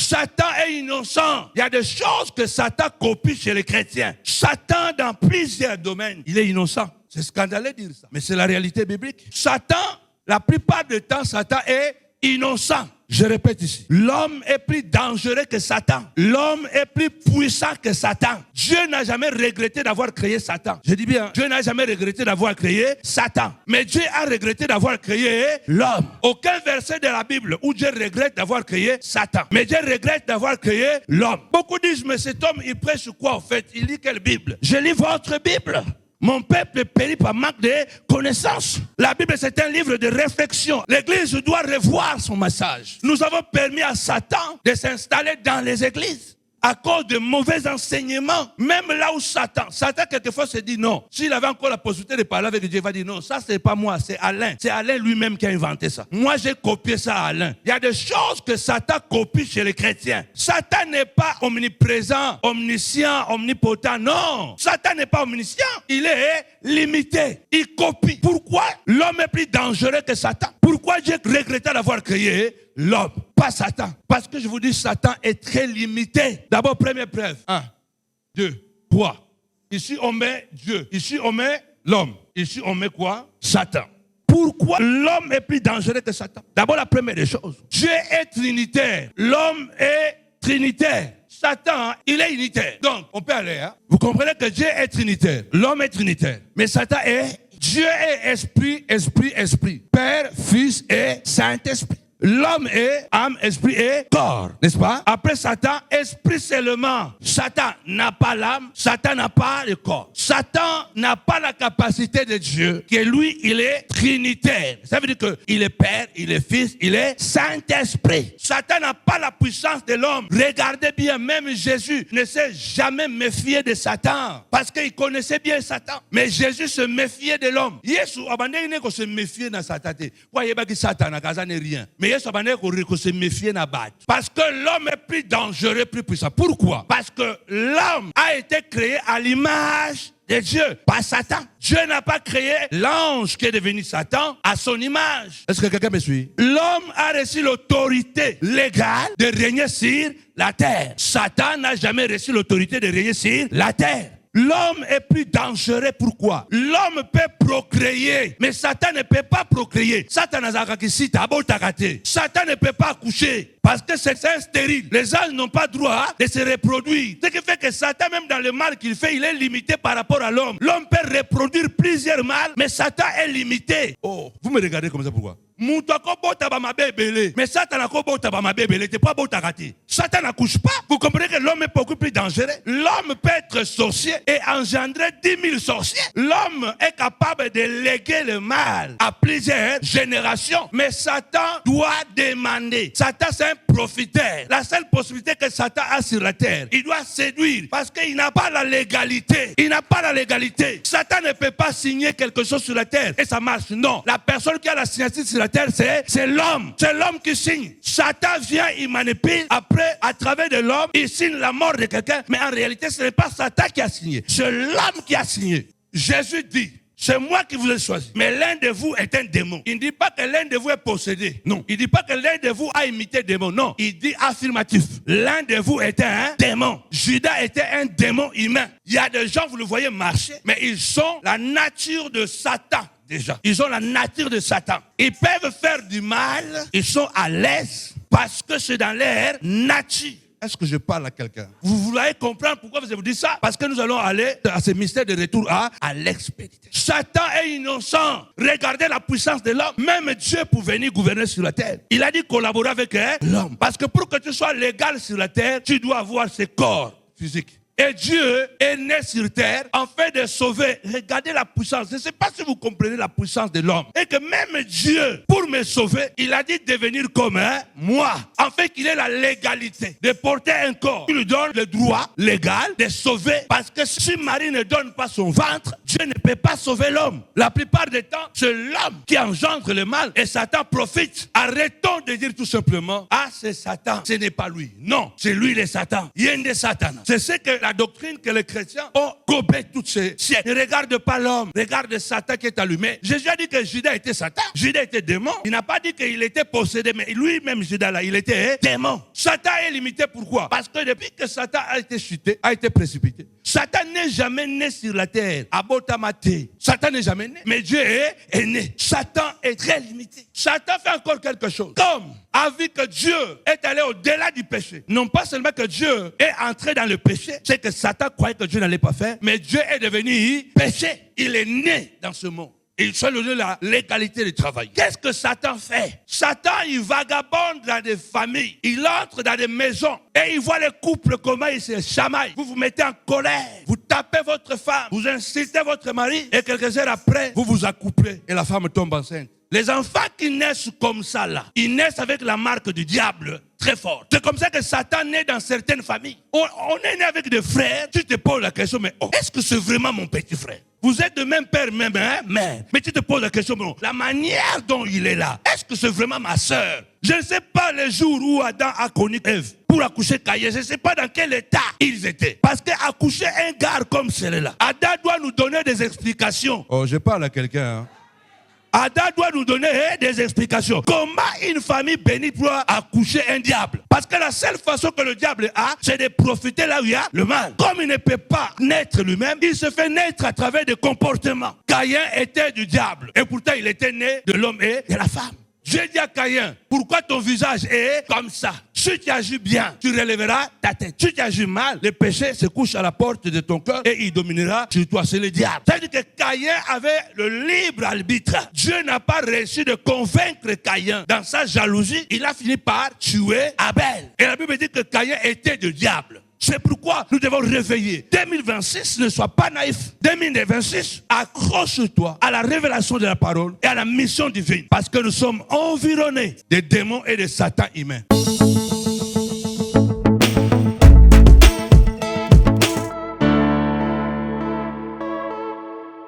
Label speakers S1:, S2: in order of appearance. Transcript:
S1: Satan est innocent. Il y a des choses que Satan copie chez les chrétiens. Satan, dans plusieurs domaines, il est innocent. C'est scandaleux de dire ça, mais c'est la réalité biblique. Satan, la plupart du temps, Satan est innocent. Je répète ici, l'homme est plus dangereux que Satan. L'homme est plus puissant que Satan. Dieu n'a jamais regretté d'avoir créé Satan. Je dis bien, Dieu n'a jamais regretté d'avoir créé Satan. Mais Dieu a regretté d'avoir créé l'homme. Aucun verset de la Bible où Dieu regrette d'avoir créé Satan. Mais Dieu regrette d'avoir créé l'homme. Beaucoup disent, mais cet homme, il prêche quoi en fait? Il lit quelle Bible? Je lis votre Bible. Mon peuple périt par manque de connaissances. La Bible, c'est un livre de réflexion. L'Église doit revoir son message. Nous avons permis à Satan de s'installer dans les églises à cause de mauvais enseignements. Même là où Satan quelquefois se dit non. S'il avait encore la possibilité de parler avec Dieu, il va dire non, ça c'est pas moi, c'est Alain. C'est Alain lui-même qui a inventé ça. Moi j'ai copié ça à Alain. Il y a des choses que Satan copie chez les chrétiens. Satan n'est pas omniprésent, omniscient, omnipotent. Non, Satan n'est pas omniscient. Il est limité. Il copie. Pourquoi l'homme est plus dangereux que Satan? Pourquoi Dieu regrettait d'avoir créé l'homme, pas Satan? Parce que je vous dis, Satan est très limité. D'abord, première preuve. 1, 2, 3. Ici, on met Dieu. Ici, on met l'homme. Ici, on met quoi? Satan. Pourquoi l'homme est plus dangereux que Satan? D'abord, la première des choses. Dieu est trinitaire. L'homme est trinitaire. Satan, il est unitaire. Donc, on peut aller. Vous comprenez que Dieu est trinitaire. L'homme est trinitaire. Mais Satan est... Dieu est esprit, esprit, esprit. Père, Fils et Saint-Esprit. L'homme est âme, esprit et corps, n'est-ce pas? Après Satan, esprit seulement. Satan n'a pas l'âme, Satan n'a pas le corps. Satan n'a pas la capacité de Dieu, qui lui, il est trinitaire. Ça veut dire qu'il est Père, il est Fils, il est Saint-Esprit. Satan n'a pas la puissance de l'homme. Regardez bien, même Jésus ne s'est jamais méfié de Satan, parce qu'il connaissait bien Satan. Mais Jésus se méfiait de l'homme. Yesu, il ne se méfier de Satan. Voyez que Satan n'a rien. Mais se méfier. Parce que l'homme est plus dangereux, plus puissant. Pourquoi? Parce que l'homme a été créé à l'image de Dieu, pas Satan. Dieu n'a pas créé l'ange qui est devenu Satan à son image. Est-ce que quelqu'un me suit? L'homme a reçu l'autorité légale de régner sur la terre. Satan n'a jamais reçu l'autorité de régner sur la terre. L'homme est plus dangereux. Pourquoi? L'homme peut procréer, mais Satan ne peut pas procréer. Satan ne peut pas accoucher parce que c'est stérile. Les ânes n'ont pas droit de se reproduire. Ce qui fait que Satan, même dans le mal qu'il fait, il est limité par rapport à l'homme. L'homme peut reproduire plusieurs mâles, mais Satan est limité. Oh, vous me regardez comme ça, pourquoi? Mais Satan Satan n'accouche pas. Vous comprenez que l'homme est beaucoup plus dangereux. L'homme peut être sorcier et engendrer 10 000 sorciers. L'homme est capable de léguer le mal à plusieurs générations. Mais Satan doit demander. Satan, c'est un profiteur. La seule possibilité que Satan a sur la terre, il doit séduire parce qu'il n'a pas la légalité. Il n'a pas la légalité. Satan ne peut pas signer quelque chose sur la terre et ça marche. Non. La personne qui a la signature sur la terre, c'est l'homme. C'est l'homme qui signe. Satan vient, il manipule. Après, à travers de l'homme, il signe la mort de quelqu'un. Mais en réalité, ce n'est pas Satan qui a signé. C'est l'homme qui a signé. Jésus dit, c'est moi qui vous ai choisi. Mais l'un de vous est un démon. Il ne dit pas que l'un de vous est possédé. Non. Il ne dit pas que l'un de vous a imité démon. Non. Il dit affirmatif. L'un de vous était un démon. Judas était un démon humain. Il y a des gens, vous le voyez marcher, mais ils sont la nature de Satan. Déjà, ils ont la nature de Satan. Ils peuvent faire du mal. Ils sont à l'aise parce que c'est dans leur nature. Est-ce que je parle à quelqu'un? Vous voulez comprendre pourquoi je vous dis ça? Parce que nous allons aller à ce mystère de retour à l'expédition. Satan est innocent. Regardez la puissance de l'homme. Même Dieu pour venir gouverner sur la terre. Il a dit collaborer avec l'homme. Parce que pour que tu sois légal sur la terre, tu dois avoir ce corps physique. Et Dieu est né sur terre en fait de sauver. Regardez la puissance. Je ne sais pas si vous comprenez la puissance de l'homme. Et que même Dieu, pour me sauver, il a dit de devenir comme moi. En fait, qu'il ait la légalité de porter un corps. Il lui donne le droit légal de sauver. Parce que si Marie ne donne pas son ventre, Dieu ne peut pas sauver l'homme. La plupart du temps, c'est l'homme qui engendre le mal. Et Satan profite. Arrêtons de dire tout simplement, ah, c'est Satan. Ce n'est pas lui. Non, c'est lui le Satan. Il y a un de Satan. C'est ce que la doctrine que les chrétiens ont gober toutes ces sièges. Ne regarde pas l'homme, regarde Satan qui est allumé. Jésus a dit que Judas était Satan. Judas était démon. Il n'a pas dit qu'il était possédé, mais lui-même, Judas là, il était démon. Satan est limité, pourquoi? Parce que depuis que Satan a été chuté, a été précipité, Satan n'est jamais né sur la terre. Abotamate. Satan n'est jamais né. Mais Dieu est né. Satan est très limité. Satan fait encore quelque chose. Comme a vu que Dieu est allé au-delà du péché. Non pas seulement que Dieu est entré dans le péché, c'est que Satan croyait que Dieu n'allait pas faire, mais Dieu est devenu péché. Il est né dans ce monde. Il se donne la légalité du travail. Qu'est-ce que Satan fait? Satan, il vagabonde dans des familles. Il entre dans des maisons et il voit les couples comment ils se chamaillent. Vous vous mettez en colère. Vous tapez votre femme. Vous incitez votre mari. Et quelques heures après, vous vous accouplez et la femme tombe enceinte. Les enfants qui naissent comme ça là, ils naissent avec la marque du diable très forte. C'est comme ça que Satan naît dans certaines familles. On est né avec des frères. Tu te poses la question, mais est-ce que c'est vraiment mon petit frère? Vous êtes de même père, même mère. Mais tu te poses la question, mais la manière dont il est là, est-ce que c'est vraiment ma sœur? Je ne sais pas les jours où Adam a connu Ève pour accoucher Caïn. Je ne sais pas dans quel état ils étaient. Parce qu'accoucher un gars comme celui-là, Adam doit nous donner des explications. Oh, je parle à quelqu'un, hein. Adam doit nous donner des explications. Comment une famille bénie peut accoucher un diable? Parce que la seule façon que le diable a, c'est de profiter là où il y a le mal. Comme il ne peut pas naître lui-même, il se fait naître à travers des comportements. Caïn était du diable. Et pourtant, il était né de l'homme et de la femme. Dieu dit à Caïn, pourquoi ton visage est comme ça? Si tu agis bien, tu relèveras ta tête. Si tu agis mal, le péché se couche à la porte de ton cœur et il dominera sur toi. C'est le diable. C'est-à-dire que Caïn avait le libre arbitre. Dieu n'a pas réussi de convaincre Caïn. Dans sa jalousie, il a fini par tuer Abel. Et la Bible dit que Caïn était du diable. C'est pourquoi nous devons réveiller. 2026, ne sois pas naïf. 2026, accroche-toi à la révélation de la parole et à la mission divine. Parce que nous sommes environnés des démons et des satans humains.